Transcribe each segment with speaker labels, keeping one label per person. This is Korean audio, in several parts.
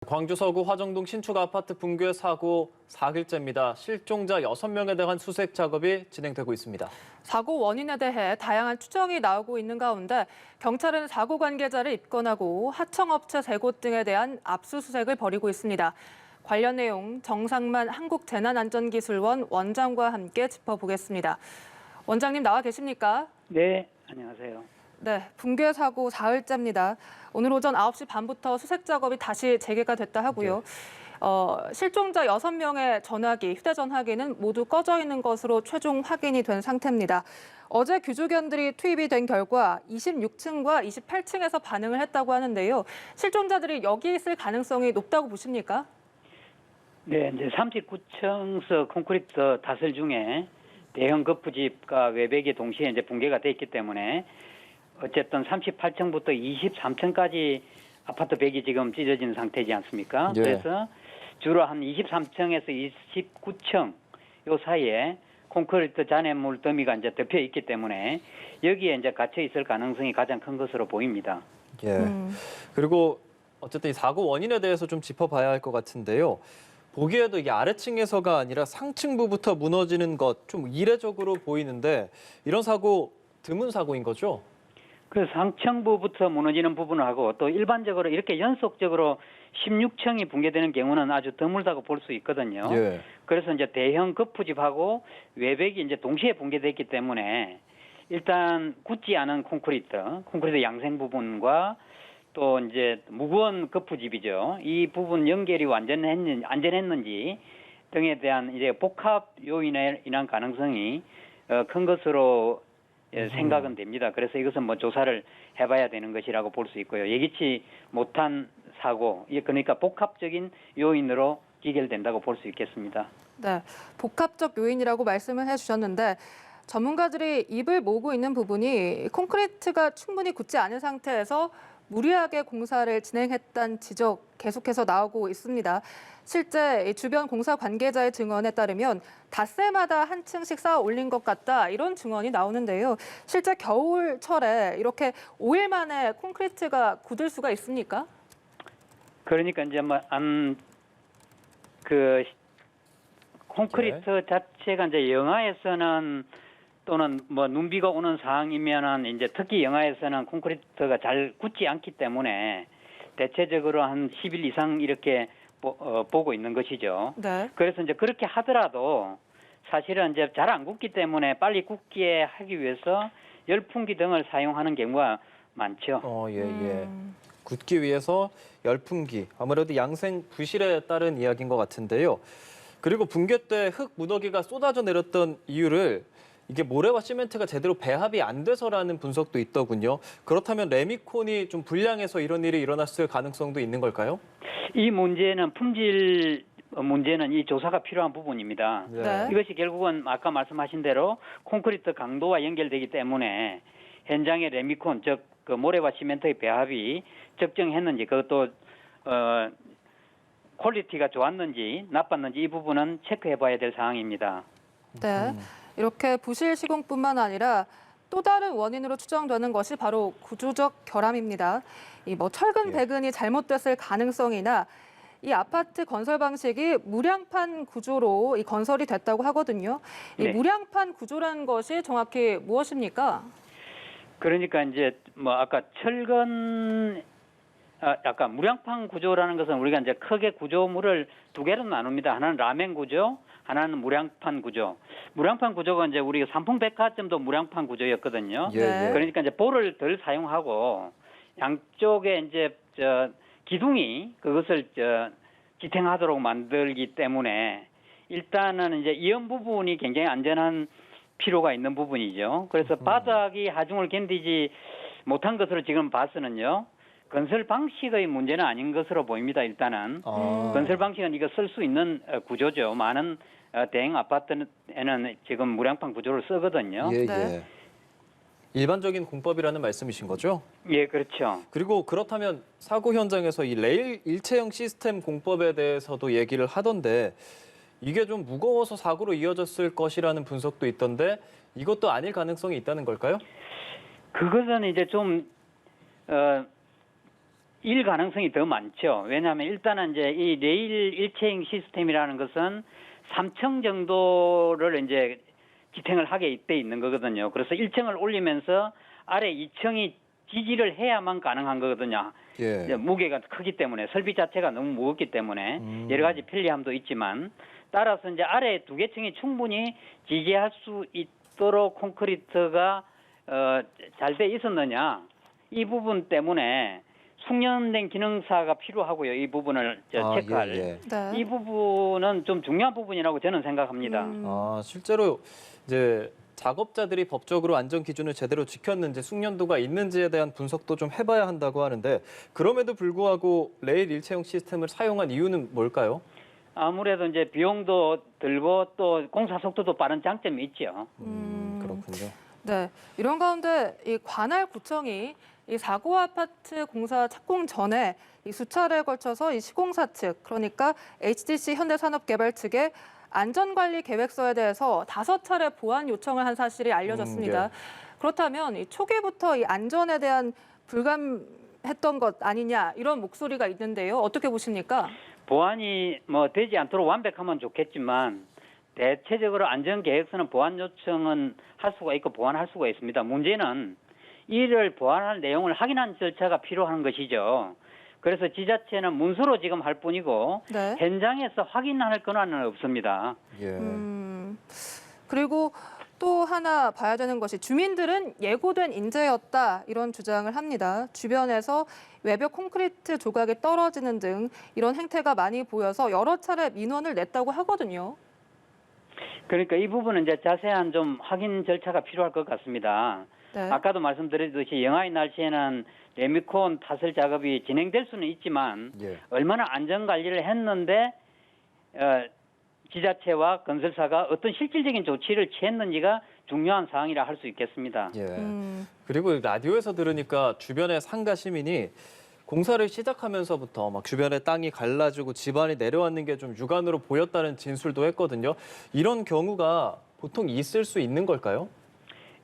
Speaker 1: 광주 서구 화정동 신축 아파트 붕괴 사고 4일째입니다. 실종자 6명에 대한 수색 작업이 진행되고 있습니다.
Speaker 2: 사고 원인에 대해 다양한 추정이 나오고 있는 가운데 경찰은 사고 관계자를 입건하고 하청업체 세 곳 등에 대한 압수수색을 벌이고 있습니다. 관련 내용 정상만 한국재난안전기술원 원장과 함께 짚어보겠습니다. 원장님 나와 계십니까?
Speaker 3: 네, 안녕하세요.
Speaker 2: 네, 붕괴 사고 4일째입니다. 오늘 오전 9시 반부터 수색 작업이 다시 재개가 됐다 하고요. 실종자 6명의 전화기, 휴대전화기는 모두 꺼져 있는 것으로 최종 확인이 된 상태입니다. 어제 규조견들이 투입이 된 결과 26층과 28층에서 반응을 했다고 하는데요. 실종자들이 여기 있을 가능성이 높다고 보십니까?
Speaker 3: 네, 이제 39층서 콘크리트 타설 중에 대형 거푸집과 외벽이 동시에 이제 붕괴가 돼 있기 때문에 어쨌든 38층부터 23층까지 아파트 벽이 지금 찢어진 상태지 않습니까?
Speaker 1: 예.
Speaker 3: 그래서 주로 한 23층에서 29층 요 사이에 콘크리트 잔해물 더미가 이제 덮여 있기 때문에 여기에 이제 갇혀 있을 가능성이 가장 큰 것으로 보입니다.
Speaker 1: 예. 그리고 어쨌든 이 사고 원인에 대해서 좀 짚어봐야 할 것 같은데요. 보기에도 이게 아래층에서가 아니라 상층부부터 무너지는 것 좀 이례적으로 보이는데 이런 사고 드문 사고인 거죠?
Speaker 3: 그 상층부부터 무너지는 부분하고 또 일반적으로 이렇게 연속적으로 16층이 붕괴되는 경우는 아주 드물다고 볼 수 있거든요.
Speaker 1: 예.
Speaker 3: 그래서 이제 대형 거푸집하고 외벽이 이제 동시에 붕괴됐기 때문에 일단 굳지 않은 콘크리트 양생 부분과 또 이제 무거운 거푸집이죠. 이 부분 연결이 안전했는지 등에 대한 이제 복합 요인에 인한 가능성이 큰 것으로 생각은 됩니다. 그래서 이것은 뭐 조사를 해봐야 되는 것이라고 볼 수 있고요. 예기치 못한 사고, 그러니까 복합적인 요인으로 기결된다고 볼 수 있겠습니다.
Speaker 2: 네, 복합적 요인이라고 말씀을 해주셨는데 전문가들이 입을 모으고 있는 부분이 콘크리트가 충분히 굳지 않은 상태에서 무리하게 공사를 진행했다는 지적 계속해서 나오고 있습니다. 실제 주변 공사 관계자의 증언에 따르면 닷새마다 한 층씩 쌓아 올린 것 같다 이런 증언이 나오는데요. 실제 겨울철에 이렇게 5일 만에 콘크리트가 굳을 수가 있습니까?
Speaker 3: 그러니까 이제 콘크리트 자체가 이제 영하에서는 또는 뭐 눈비가 오는 상황이면은 이제 특히 영하에서는 콘크리트가 잘 굳지 않기 때문에 대체적으로 한 10일 이상 이렇게 보고 있는 것이죠.
Speaker 2: 네.
Speaker 3: 그래서 이제 그렇게 하더라도 사실은 이제 잘 안 굳기 때문에 빨리 굳게 하기 위해서 열풍기 등을 사용하는 경우가 많죠.
Speaker 1: 예. 굳기 위해서 열풍기, 아무래도 양생 부실에 따른 이야기인 것 같은데요. 그리고 붕괴 때 흙 무더기가 쏟아져 내렸던 이유를 이게 모래와 시멘트가 제대로 배합이 안 돼서라는 분석도 있더군요. 그렇다면 레미콘이 좀 불량해서 이런 일이 일어났을 가능성도 있는 걸까요?
Speaker 3: 이 문제는 품질 문제는 이 조사가 필요한 부분입니다.
Speaker 2: 네.
Speaker 3: 이것이 결국은 아까 말씀하신 대로 콘크리트 강도와 연결되기 때문에 현장의 레미콘, 즉 그 모래와 시멘트의 배합이 적정했는지 그것도 퀄리티가 좋았는지 나빴는지 이 부분은 체크해봐야 될 사항입니다.
Speaker 2: 네. 이렇게 부실 시공뿐만 아니라 또 다른 원인으로 추정되는 것이 바로 구조적 결함입니다. 이 철근 배근이 잘못됐을 가능성이나 이 아파트 건설 방식이 무량판 구조로 이 건설이 됐다고 하거든요. 이
Speaker 3: 네.
Speaker 2: 무량판 구조라는 것이 정확히 무엇입니까?
Speaker 3: 그러니까 이제 뭐 아까 아까 무량판 구조라는 것은 우리가 이제 크게 구조물을 두 개로 나눕니다. 하나는 라멘 구조, 하나는 무량판 구조. 무량판 구조가 이제 우리가 삼풍백화점도 무량판 구조였거든요.
Speaker 2: 네.
Speaker 3: 그러니까 이제 볼을 덜 사용하고 양쪽에 이제 기둥이 그것을 지탱하도록 만들기 때문에 일단은 이제 이연 부분이 굉장히 안전한 필요가 있는 부분이죠. 그래서 바닥이 하중을 견디지 못한 것으로 지금 봐서는요. 건설 방식의 문제는 아닌 것으로 보입니다. 일단은 건설 방식은 이거 쓸 수 있는 구조죠. 많은 대형 아파트에는 지금 무량판 구조를 쓰거든요.
Speaker 2: 네.
Speaker 1: 일반적인 공법이라는 말씀이신 거죠?
Speaker 3: 예, 그렇죠.
Speaker 1: 그리고 그렇다면 사고 현장에서 이 레일 일체형 시스템 공법에 대해서도 얘기를 하던데 이게 좀 무거워서 사고로 이어졌을 것이라는 분석도 있던데 이것도 아닐 가능성이 있다는 걸까요?
Speaker 3: 그것은 이제 좀 일 가능성이 더 많죠. 왜냐하면 일단은 이제 이 레일 일체형 시스템이라는 것은 3층 정도를 이제 지탱을 하게 돼 있는 거거든요. 그래서 1층을 올리면서 아래 2층이 지지를 해야만 가능한 거거든요.
Speaker 1: 예.
Speaker 3: 이제 무게가 크기 때문에 설비 자체가 너무 무겁기 때문에 여러 가지 편리함도 있지만 따라서 이제 아래 두 개 층이 충분히 지지할 수 있도록 콘크리트가 잘 돼 있었느냐 이 부분 때문에 숙련된 기능사가 필요하고요. 이 부분을 체크할
Speaker 1: 예, 예.
Speaker 2: 네.
Speaker 3: 이 부분은 좀 중요한 부분이라고 저는 생각합니다.
Speaker 1: 실제로 이제 작업자들이 법적으로 안전 기준을 제대로 지켰는지 숙련도가 있는지에 대한 분석도 좀 해봐야 한다고 하는데 그럼에도 불구하고 레일 일체형 시스템을 사용한 이유는 뭘까요?
Speaker 3: 아무래도 이제 비용도 들고 또 공사 속도도 빠른 장점이 있죠.
Speaker 1: 그렇군요.
Speaker 2: 네, 이런 가운데 이 관할구청이 이 4고 아파트 공사 착공 전에 이 수차례에 걸쳐서 이 시공사 측, 그러니까 HDC 현대산업개발 측에 안전관리 계획서에 대해서 5차례 보완 요청을 한 사실이 알려졌습니다.
Speaker 1: 예.
Speaker 2: 그렇다면 이 초기부터 이 안전에 대한 불감했던 것 아니냐 이런 목소리가 있는데요. 어떻게 보십니까?
Speaker 3: 보완이 뭐 되지 않도록 완벽하면 좋겠지만 대체적으로 안전계획서는 보완 요청은 할 수가 있고 보완할 수가 있습니다. 문제는 이를 보완할 내용을 확인한 절차가 필요한 것이죠. 그래서 지자체는 문서로 지금 할 뿐이고
Speaker 2: 네.
Speaker 3: 현장에서 확인할 권한은 없습니다.
Speaker 1: 예.
Speaker 2: 그리고 또 하나 봐야 되는 것이 주민들은 예고된 인재였다 이런 주장을 합니다. 주변에서 외벽 콘크리트 조각이 떨어지는 등 이런 행태가 많이 보여서 여러 차례 민원을 냈다고 하거든요.
Speaker 3: 그러니까 이 부분은 이제 자세한 좀 확인 절차가 필요할 것 같습니다.
Speaker 2: 네.
Speaker 3: 아까도 말씀드렸듯이 영하의 날씨에는 레미콘 타설 작업이 진행될 수는 있지만
Speaker 1: 예.
Speaker 3: 얼마나 안전 관리를 했는데 지자체와 건설사가 어떤 실질적인 조치를 취했는지가 중요한 사항이라 할 수 있겠습니다.
Speaker 1: 예. 그리고 라디오에서 들으니까 주변의 상가 시민이 공사를 시작하면서부터 막 주변에 땅이 갈라지고 집안이 내려앉는 게 좀 육안으로 보였다는 진술도 했거든요. 이런 경우가 보통 있을 수 있는 걸까요?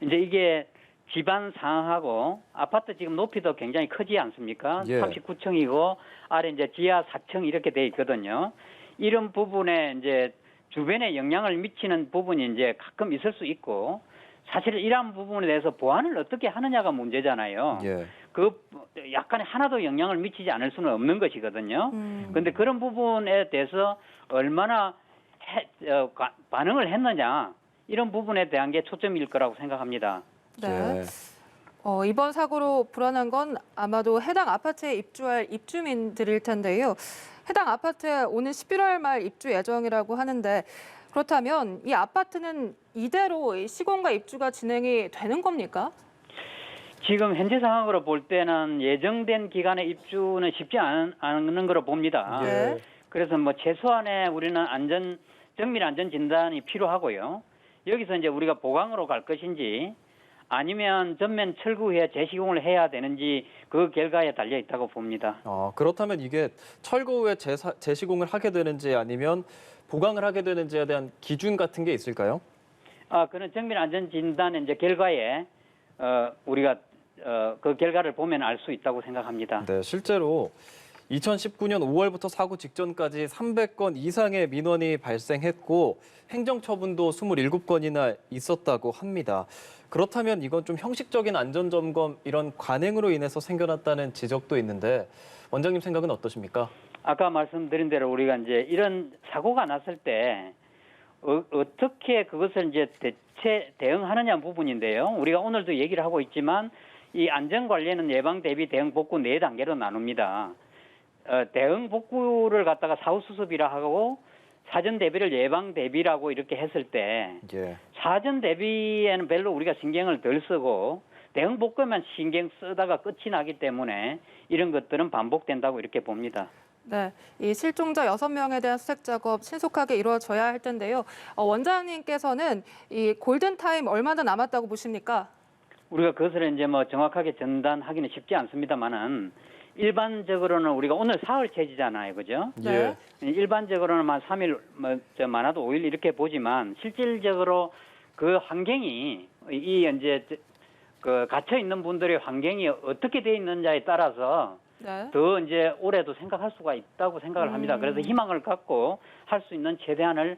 Speaker 3: 이제 이게 집안 상하고 아파트 지금 높이도 굉장히 크지 않습니까?
Speaker 1: 예.
Speaker 3: 39층이고 아래 이제 지하 4층 이렇게 돼 있거든요. 이런 부분에 이제 주변에 영향을 미치는 부분이 이제 가끔 있을 수 있고 사실 이러한 부분에 대해서 보완을 어떻게 하느냐가 문제잖아요.
Speaker 1: 예.
Speaker 3: 그 약간의 하나도 영향을 미치지 않을 수는 없는 것이거든요. 그런데 그런 부분에 대해서 얼마나 반응을 했느냐 이런 부분에 대한 게 초점일 거라고 생각합니다.
Speaker 2: 네.
Speaker 1: 예.
Speaker 2: 이번 사고로 불안한 건 아마도 해당 아파트에 입주할 입주민들일 텐데요. 해당 아파트에 오는 11월 말 입주 예정이라고 하는데 그렇다면 이 아파트는 이대로 시공과 입주가 진행이 되는 겁니까?
Speaker 3: 지금 현재 상황으로 볼 때는 예정된 기간에 입주는 쉽지 않은 거로 봅니다.
Speaker 2: 네.
Speaker 3: 그래서 뭐 최소한의 우리는 정밀 안전 진단이 필요하고요. 여기서 이제 우리가 보강으로 갈 것인지 아니면 전면 철거 후에 재시공을 해야 되는지 그 결과에 달려 있다고 봅니다.
Speaker 1: 그렇다면 이게 철거 후에 재시공을 하게 되는지 아니면 보강을 하게 되는지에 대한 기준 같은 게 있을까요?
Speaker 3: 그는 정밀 안전 진단의 이제 결과에 우리가 그 결과를 보면 알 수 있다고 생각합니다.
Speaker 1: 네, 실제로 2019년 5월부터 사고 직전까지 300건 이상의 민원이 발생했고 행정처분도 27건이나 있었다고 합니다. 그렇다면 이건 좀 형식적인 안전점검 이런 관행으로 인해서 생겨났다는 지적도 있는데 원장님 생각은 어떠십니까?
Speaker 3: 아까 말씀드린 대로 우리가 이제 이런 사고가 났을 때 어떻게 그것을 이제 대응하느냐 부분인데요. 우리가 오늘도 얘기를 하고 있지만 이 안전 관리는 예방 대비 대응 복구 4단계로 나눕니다. 대응 복구를 갖다가 사후 수습이라 하고 사전 대비를 예방 대비라고 이렇게 했을 때
Speaker 1: 예.
Speaker 3: 사전 대비에는 별로 우리가 신경을 덜 쓰고 대응 복구만 신경 쓰다가 끝이 나기 때문에 이런 것들은 반복된다고 이렇게 봅니다.
Speaker 2: 네, 이 실종자 6명에 대한 수색 작업 신속하게 이루어져야 할 텐데요. 원장님께서는 이 골든 타임 얼마나 남았다고 보십니까?
Speaker 3: 우리가 그것을 이제 뭐 정확하게 전단하기는 쉽지 않습니다만은 일반적으로는 우리가 오늘 사흘 채지잖아요, 그죠?
Speaker 2: 네.
Speaker 3: 일반적으로는 한 3일, 많아도 5일 이렇게 보지만 실질적으로 그 환경이 이 이제 그 갇혀 있는 분들의 환경이 어떻게 돼 있는지에 따라서
Speaker 2: 네.
Speaker 3: 더 이제 올해도 생각할 수가 있다고 생각을 합니다. 그래서 희망을 갖고 할 수 있는 최대한을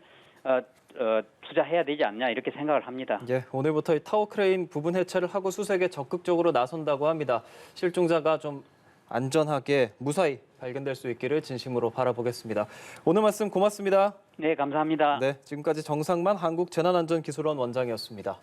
Speaker 3: 투자해야 되지 않냐 이렇게 생각을 합니다.
Speaker 1: 예, 오늘부터 이 타워 크레인 부분 해체를 하고 수색에 적극적으로 나선다고 합니다. 실종자가 좀 안전하게 무사히 발견될 수 있기를 진심으로 바라보겠습니다. 오늘 말씀 고맙습니다.
Speaker 3: 네, 감사합니다.
Speaker 1: 네, 지금까지 정상만 한국재난안전기술원 원장이었습니다.